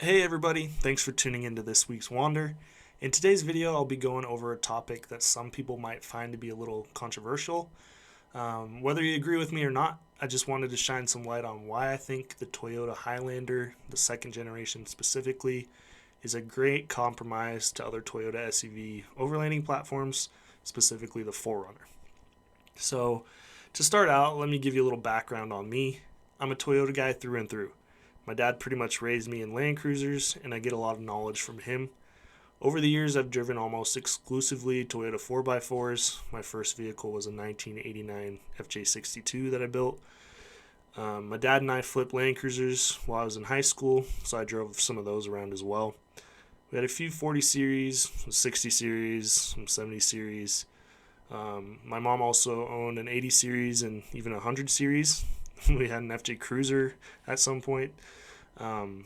Hey everybody, thanks for tuning into this week's Wander. In today's video, I'll be going over a topic that some people might find to be a little controversial. Whether you agree with me or not, I just wanted to shine some light on why I think the Toyota Highlander, the second generation specifically, is a great compromise to other Toyota SUV overlanding platforms, specifically the 4runner. So, to start out, let me give you a little background on me. I'm a Toyota guy through and through. My dad pretty much raised me in Land Cruisers, and I get a lot of knowledge from him. Over the years, I've driven almost exclusively Toyota 4x4s. My first vehicle was a 1989 FJ62 that I built. My dad and I flipped Land Cruisers while I was in high school, so I drove some of those around as well. We had a few 40 series, some 60 series, some 70 series. My mom also owned an 80 series and even a 100 series. We had an FJ Cruiser at some point. Um,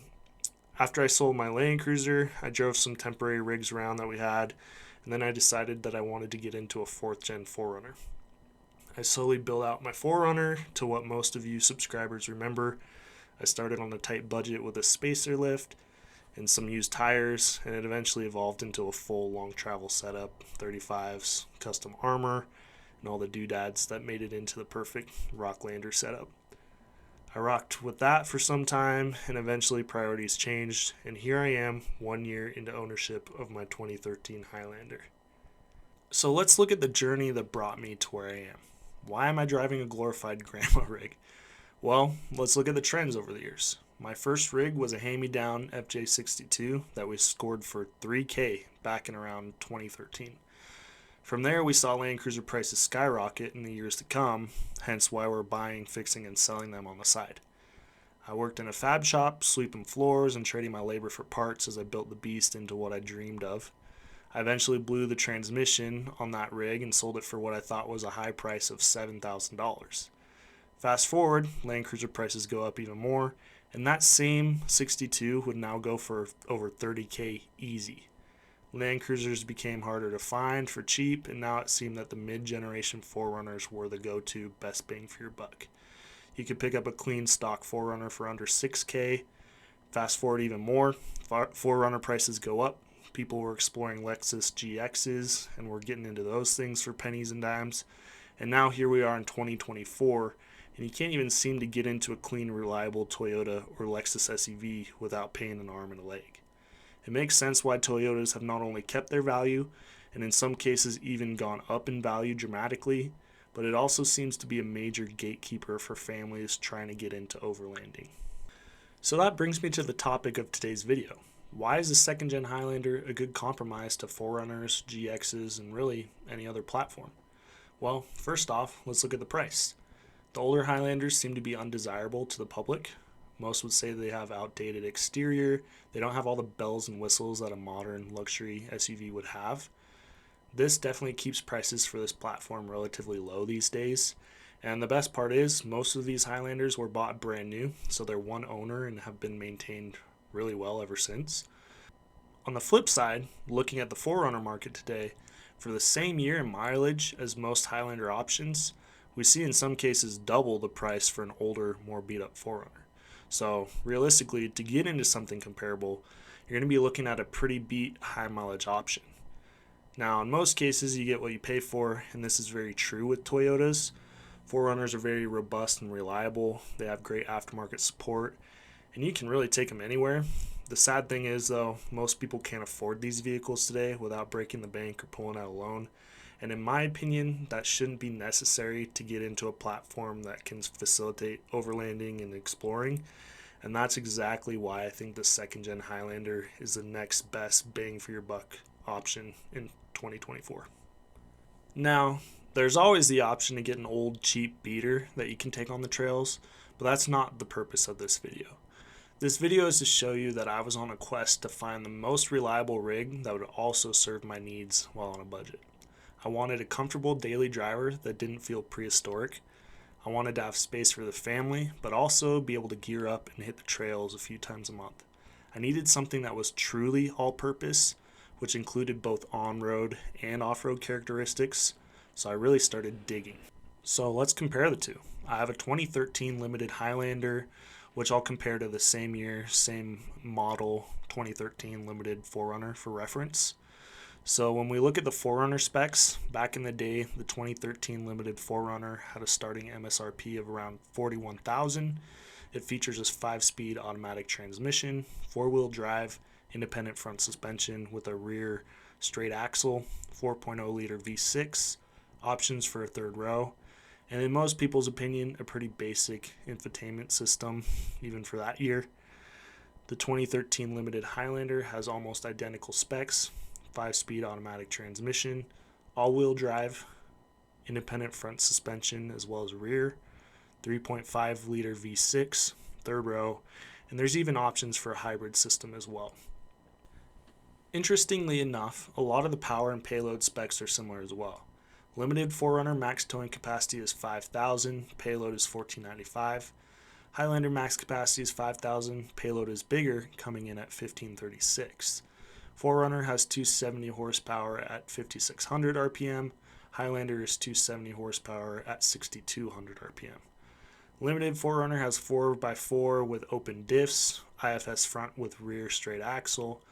After I sold my Land Cruiser, I drove some temporary rigs around that we had, and then I decided that I wanted to get into a 4th gen 4runner. I slowly built out my 4runner to what most of you subscribers remember. I started on a tight budget with a spacer lift and some used tires, and it eventually evolved into a full long travel setup, 35s, custom armor, and all the doodads that made it into the perfect Rocklander setup. I rocked with that for some time, and eventually priorities changed, and here I am 1 year into ownership of my 2013 Highlander. So let's look at the journey that brought me to where I am. Why am I driving a glorified grandma rig? Well, let's look at the trends over the years. My first rig was a hand-me-down FJ62 that we scored for $3K back in around 2013. From there, we saw Land Cruiser prices skyrocket in the years to come, hence why we're buying, fixing, and selling them on the side. I worked in a fab shop, sweeping floors and trading my labor for parts as I built the beast into what I dreamed of. I eventually blew the transmission on that rig and sold it for what I thought was a high price of $7,000. Fast forward, Land Cruiser prices go up even more, and that same 62 would now go for over 30K easy. Land Cruisers became harder to find for cheap, and now it seemed that the mid-generation 4runners were the go-to best bang for your buck. You could pick up a clean stock 4runner for under 6K. Fast forward even more, 4runner prices go up. People were exploring Lexus GXs, and we're getting into those things for pennies and dimes. And now here we are in 2024, and you can't even seem to get into a clean, reliable Toyota or Lexus SUV without paying an arm and a leg. It makes sense why Toyotas have not only kept their value, and in some cases even gone up in value dramatically, but it also seems to be a major gatekeeper for families trying to get into overlanding. So that brings me to the topic of today's video. Why is the second gen Highlander a good compromise to 4runners, GXs, and really any other platform? Well, first off, let's look at the price. The older Highlanders seem to be undesirable to the public. Most would say they have outdated exterior. They don't have all the bells and whistles that a modern luxury SUV would have. This definitely keeps prices for this platform relatively low these days. And the best part is, most of these Highlanders were bought brand new, so they're one owner and have been maintained really well ever since. On the flip side, looking at the 4runner market today, for the same year and mileage as most Highlander options, we see in some cases double the price for an older, more beat up 4runner. So realistically, to get into something comparable, you're going to be looking at a pretty beat high mileage option. Now, in most cases, you get what you pay for, and this is very true with Toyotas. 4runners are very robust and reliable. They have great aftermarket support, and you can really take them anywhere. The sad thing is, though, most people can't afford these vehicles today without breaking the bank or pulling out a loan. And in my opinion, that shouldn't be necessary to get into a platform that can facilitate overlanding and exploring. And that's exactly why I think the second gen Highlander is the next best bang for your buck option in 2024. Now, there's always the option to get an old cheap beater that you can take on the trails, but that's not the purpose of this video. This video is to show you that I was on a quest to find the most reliable rig that would also serve my needs while on a budget. I wanted a comfortable daily driver that didn't feel prehistoric. I wanted to have space for the family, but also be able to gear up and hit the trails a few times a month. I needed something that was truly all-purpose, which included both on-road and off-road characteristics, so I really started digging. So let's compare the two. I have a 2013 Limited Highlander which I'll compare to the same year, same model 2013 limited 4runner for reference. So when we look at the 4runner specs, back in the day, the 2013 limited 4runner had a starting MSRP of around $41,000. It features a 5-speed automatic transmission, 4-wheel drive, independent front suspension with a rear straight axle, 4.0 liter V6, options for a third row, and in most people's opinion, a pretty basic infotainment system, even for that year. The 2013 limited Highlander has almost identical specs, 5-speed automatic transmission, all-wheel drive, independent front suspension as well as rear, 3.5 liter V6, third row, and there's even options for a hybrid system as well. Interestingly enough, a lot of the power and payload specs are similar as well. Limited 4runner max towing capacity is 5,000, payload is 1,495. Highlander max capacity is 5,000, payload is bigger, coming in at 1,536. 4runner has 270 horsepower at 5,600 RPM. Highlander is 270 horsepower at 6,200 RPM. Limited 4runner has 4x4 with open diffs, IFS front with rear straight axle.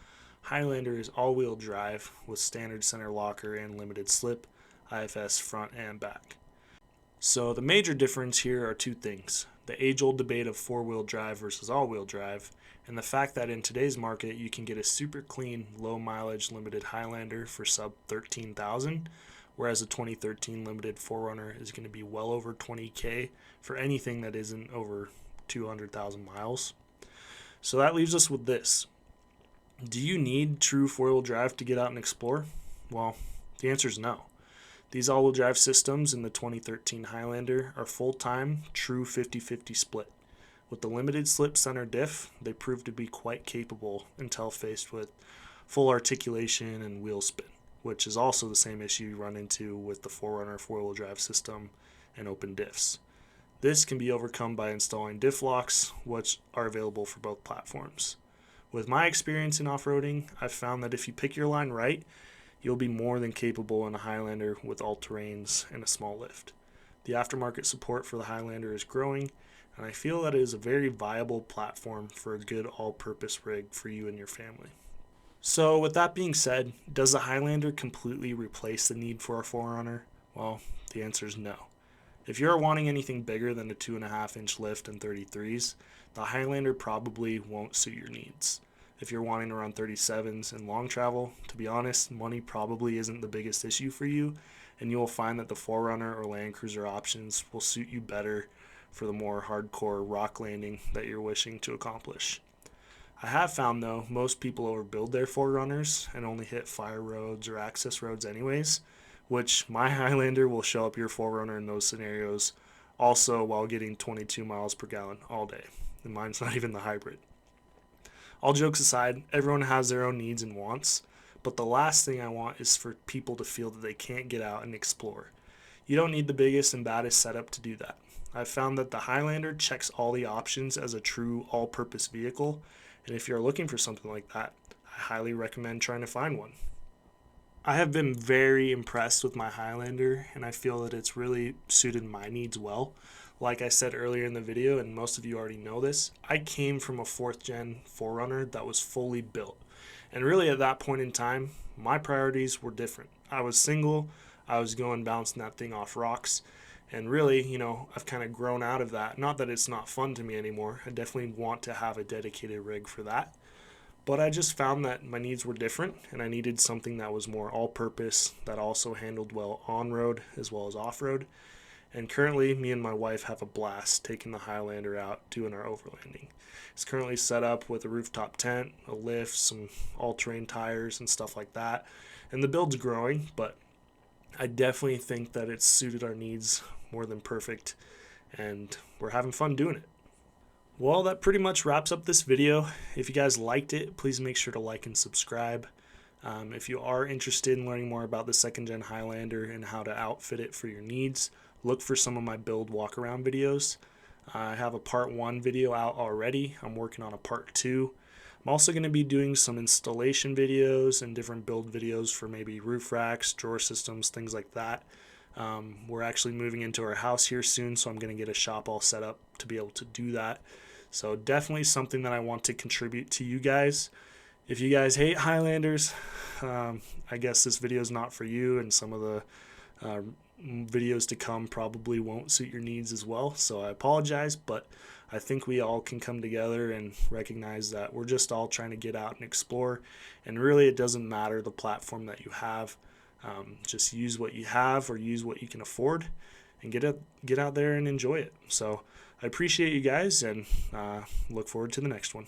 Highlander is all-wheel drive with standard center locker and limited slip, IFS front and back. So the major difference here are two things: the age-old debate of four-wheel drive versus all-wheel drive, and the fact that in today's market you can get a super clean, low-mileage limited Highlander for sub $13,000, whereas a 2013 limited 4runner is going to be well over $20,000 for anything that isn't over 200,000 miles. So that leaves us with this. Do you need true four-wheel drive to get out and explore? Well, the answer is no. These all-wheel drive systems in the 2013 Highlander are full-time, true 50-50 split. With the limited slip center diff, they prove to be quite capable until faced with full articulation and wheel spin, which is also the same issue you run into with the 4runner four-wheel drive system and open diffs. This can be overcome by installing diff locks, which are available for both platforms. With my experience in off-roading, I've found that if you pick your line right, you'll be more than capable in a Highlander with all terrains and a small lift. The aftermarket support for the Highlander is growing, and I feel that it is a very viable platform for a good all-purpose rig for you and your family. So with that being said, does the Highlander completely replace the need for a 4runner? Well, the answer is no. If you're wanting anything bigger than a 2.5-inch lift and 33s, the Highlander probably won't suit your needs. If you're wanting to run 37s and long travel, to be honest, money probably isn't the biggest issue for you, and you will find that the 4runner or Land Cruiser options will suit you better for the more hardcore rock landing that you're wishing to accomplish. I have found, though, most people overbuild their 4runners and only hit fire roads or access roads anyways, which my Highlander will show up your 4runner in those scenarios also while getting 22 miles per gallon all day, and mine's not even the hybrid. All jokes aside, everyone has their own needs and wants, but the last thing I want is for people to feel that they can't get out and explore. You don't need the biggest and baddest setup to do that. I've found that the Highlander checks all the options as a true all-purpose vehicle, and if you're looking for something like that, I highly recommend trying to find one. I have been very impressed with my Highlander, and I feel that it's really suited my needs well. Like I said earlier in the video, and most of you already know this, I came from a 4th gen 4runner that was fully built. And really at that point in time, my priorities were different. I was single, I was going bouncing that thing off rocks, and really, I've kind of grown out of that. Not that it's not fun to me anymore. I definitely want to have a dedicated rig for that. But I just found that my needs were different, and I needed something that was more all-purpose, that also handled well on-road as well as off-road. And currently, me and my wife have a blast taking the Highlander out, doing our overlanding. It's currently set up with a rooftop tent, a lift, some all-terrain tires, and stuff like that. And the build's growing, but I definitely think that it's suited our needs more than perfect, and we're having fun doing it. Well, that pretty much wraps up this video. If you guys liked it, please make sure to like and subscribe. If you are interested in learning more about the 2nd gen Highlander and how to outfit it for your needs, look for some of my build walk-around videos. I have a part 1 video out already. I'm working on a part 2. I'm also going to be doing some installation videos and different build videos for maybe roof racks, drawer systems, things like that. We're actually moving into our house here soon, so I'm going to get a shop all set up to be able to do that. So definitely something that I want to contribute to you guys. If you guys hate Highlanders, I guess this video is not for you, and some of the videos to come probably won't suit your needs as well. So I apologize, but I think we all can come together and recognize that we're just all trying to get out and explore. And really, it doesn't matter the platform that you have. Just use what you have or use what you can afford, and get out there and enjoy it. So I appreciate you guys, and look forward to the next one.